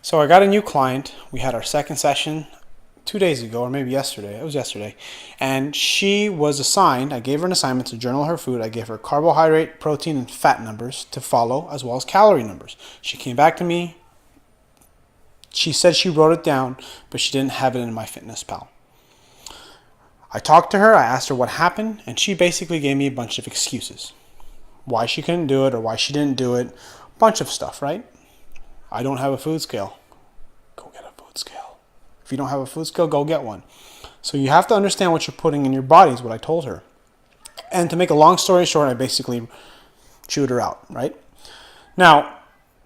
So I got a new client. We had our second session 2 days ago, or maybe yesterday. It was yesterday. And she was assigned, I gave her an assignment to journal her food. I gave her carbohydrate, protein, and fat numbers to follow, as well as calorie numbers. She came back to me. She said she wrote it down, but she didn't have it in MyFitnessPal. I talked to her, I asked her what happened, and she basically gave me a bunch of excuses. Why she couldn't do it or why she didn't do it. Bunch of stuff, right? I don't have a food scale. Go get a food scale. If you don't have a food scale, go get one. So you have to understand what you're putting in your body is what I told her. And to make a long story short, I basically chewed her out, right? Now,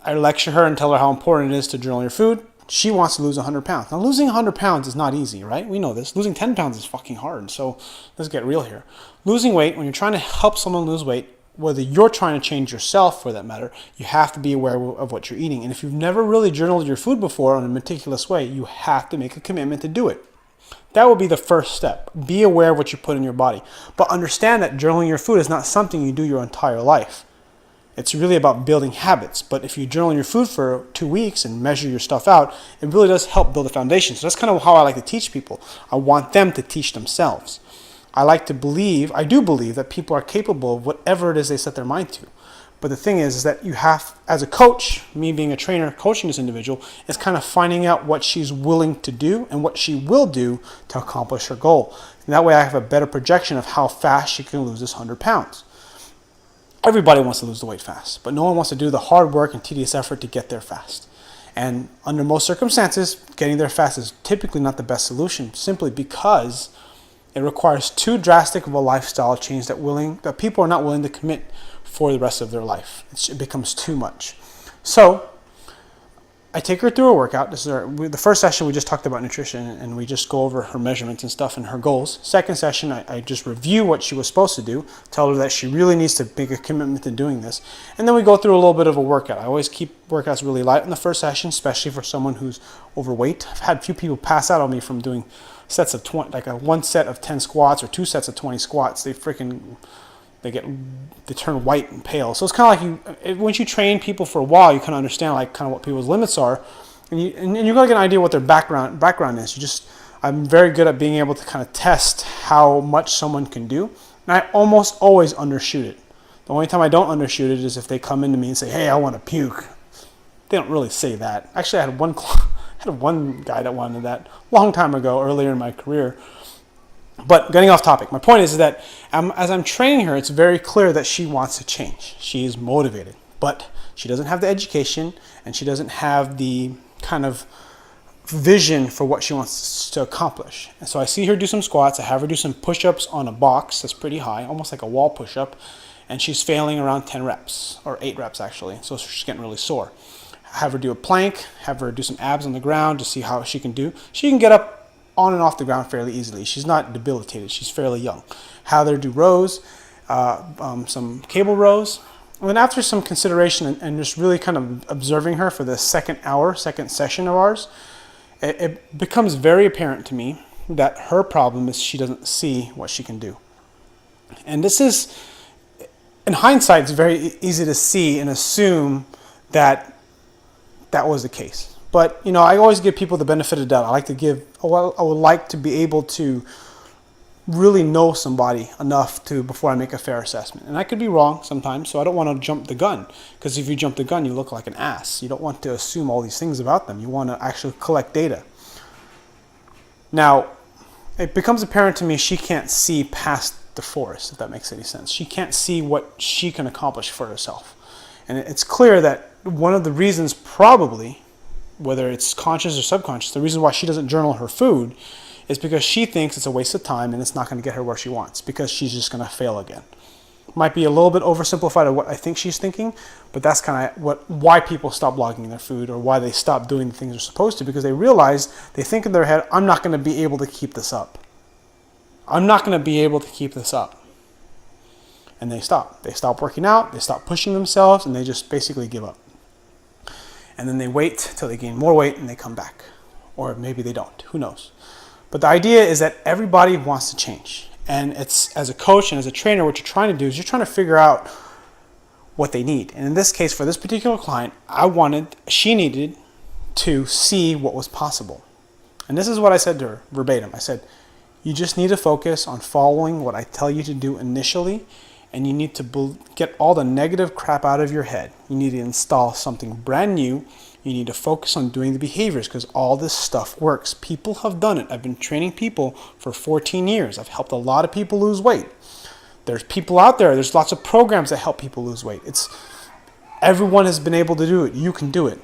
I lecture her and tell her how important it is to journal your food. She wants to lose 100 pounds. Now, losing 100 pounds is not easy, right? We know this. Losing 10 pounds is fucking hard. So let's get real here. Losing weight, when you're trying to help someone lose weight, whether you're trying to change yourself for that matter, you have to be aware of what you're eating. And if you've never really journaled your food before in a meticulous way, you have to make a commitment to do it. That will be the first step. Be aware of what you put in your body. But understand that journaling your food is not something you do your entire life. It's really about building habits. But if you journal your food for 2 weeks and measure your stuff out, it really does help build a foundation. So that's kind of how I like to teach people. I want them to teach themselves. I do believe that people are capable of whatever it is they set their mind to. But the thing is that you have, as a coach, me being a trainer coaching this individual, is kind of finding out what she's willing to do and what she will do to accomplish her goal. And that way I have a better projection of how fast she can lose this 100 pounds. Everybody wants to lose the weight fast, but no one wants to do the hard work and tedious effort to get there fast. And under most circumstances, getting there fast is typically not the best solution, simply because it requires too drastic of a lifestyle change that people are not willing to commit for the rest of their life. It becomes too much. So I take her through a workout. The first session we just talked about nutrition and we just go over her measurements and stuff and her goals. Second session, I just review what she was supposed to do, tell her that she really needs to make a commitment to doing this. And then we go through a little bit of a workout. I always keep workouts really light in the first session, especially for someone who's overweight. I've had a few people pass out on me from doing sets of 20, like one set of 10 squats or 2 sets of 20 squats. They turn white and pale. So it's kind of like once you train people for a while, you kind of understand like kind of what people's limits are, and you're gonna get an idea what their background is. I'm very good at being able to kind of test how much someone can do, and I almost always undershoot it. The only time I don't undershoot it is if they come into me and say, "Hey, I want to puke." They don't really say that. Actually, I had one guy that wanted that a long time ago, earlier in my career. But getting off topic, my point is that as I'm training her, it's very clear that she wants to change. She is motivated, but she doesn't have the education and she doesn't have the kind of vision for what she wants to accomplish. And so I see her do some squats. I have her do some push-ups on a box that's pretty high, almost like a wall push-up, and she's failing around 10 reps, or 8 reps actually, so she's getting really sore. Have her do a plank, have her do some abs on the ground to see how she can do. She can get up on and off the ground fairly easily. She's not debilitated. She's fairly young. Have her do rows, some cable rows. And then after some consideration and just really kind of observing her for the second session of ours, it becomes very apparent to me that her problem is she doesn't see what she can do. And this is, in hindsight, it's very easy to see and assume that was the case. But, I always give people the benefit of the doubt. I would like to be able to really know somebody enough before I make a fair assessment. And I could be wrong sometimes, so I don't want to jump the gun. Because if you jump the gun, you look like an ass. You don't want to assume all these things about them. You want to actually collect data. Now, it becomes apparent to me she can't see past the forest, if that makes any sense. She can't see what she can accomplish for herself. And it's clear that one of the reasons probably, whether it's conscious or subconscious, the reason why she doesn't journal her food is because she thinks it's a waste of time and it's not going to get her where she wants, because she's just going to fail again. Might be a little bit oversimplified of what I think she's thinking, but that's kind of why people stop blogging their food, or why they stop doing the things they're supposed to, because they realize, they think in their head, I'm not going to be able to keep this up. I'm not going to be able to keep this up. And they stop. They stop working out, they stop pushing themselves, and they just basically give up. And then they wait till they gain more weight and they come back. Or maybe they don't. Who knows? But the idea is that everybody wants to change. And it's, as a coach and as a trainer, what you're trying to do is you're trying to figure out what they need. And in this case, for this particular client, she needed to see what was possible. And this is what I said to her verbatim. I said, you just need to focus on following what I tell you to do initially, and you need to get all the negative crap out of your head. You need to install something brand new. You need to focus on doing the behaviors, because all this stuff works. People have done it. I've been training people for 14 years. I've helped a lot of people lose weight. There's people out there. There's lots of programs that help people lose weight. Everyone has been able to do it. You can do it.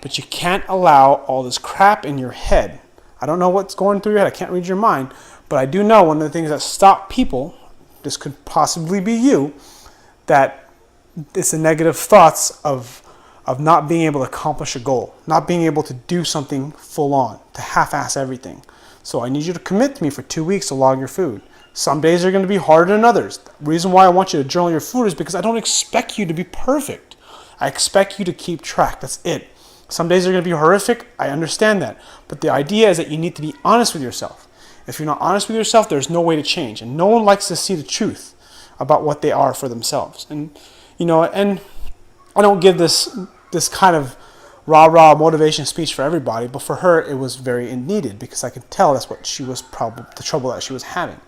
But you can't allow all this crap in your head. I don't know what's going through your head. I can't read your mind. But I do know one of the things that stop people, this could possibly be you, that it's the negative thoughts of not being able to accomplish a goal, not being able to do something full on, to half-ass everything. So I need you to commit to me for 2 weeks to log your food. Some days are going to be harder than others. The reason why I want you to journal your food is because I don't expect you to be perfect. I expect you to keep track. That's it. Some days are going to be horrific. I understand that. But the idea is that you need to be honest with yourself. If you're not honest with yourself, there's no way to change. And no one likes to see the truth about what they are for themselves. And, and I don't give this kind of rah-rah motivation speech for everybody, but for her, it was very needed, because I could tell that's what she was probably, the trouble that she was having.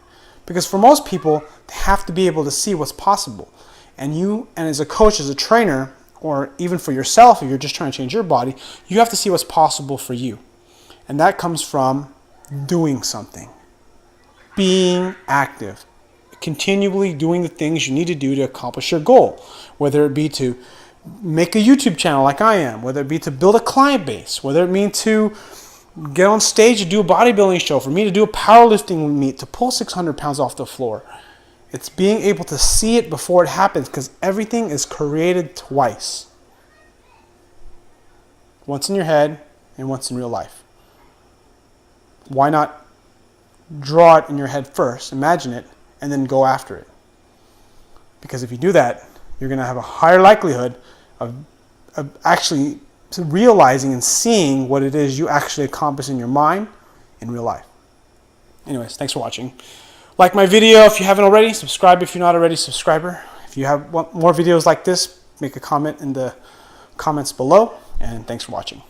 Because for most people, they have to be able to see what's possible. And as a coach, as a trainer, or even for yourself, if you're just trying to change your body, you have to see what's possible for you. And that comes from doing something, being active, continually doing the things you need to do to accomplish your goal, whether it be to make a YouTube channel like I am, whether it be to build a client base, whether it mean to get on stage to do a bodybuilding show, for me to do a powerlifting meet, to pull 600 pounds off the floor. It's being able to see it before it happens, because everything is created twice. Once in your head and once in real life. Why not draw it in your head first, imagine it, and then go after it? Because if you do that, you're going to have a higher likelihood of actually realizing and seeing what it is you actually accomplish in your mind in real life. Anyways, thanks for watching. Like my video if you haven't already. Subscribe if you're not already a subscriber. If you want more videos like this, make a comment in the comments below. And thanks for watching.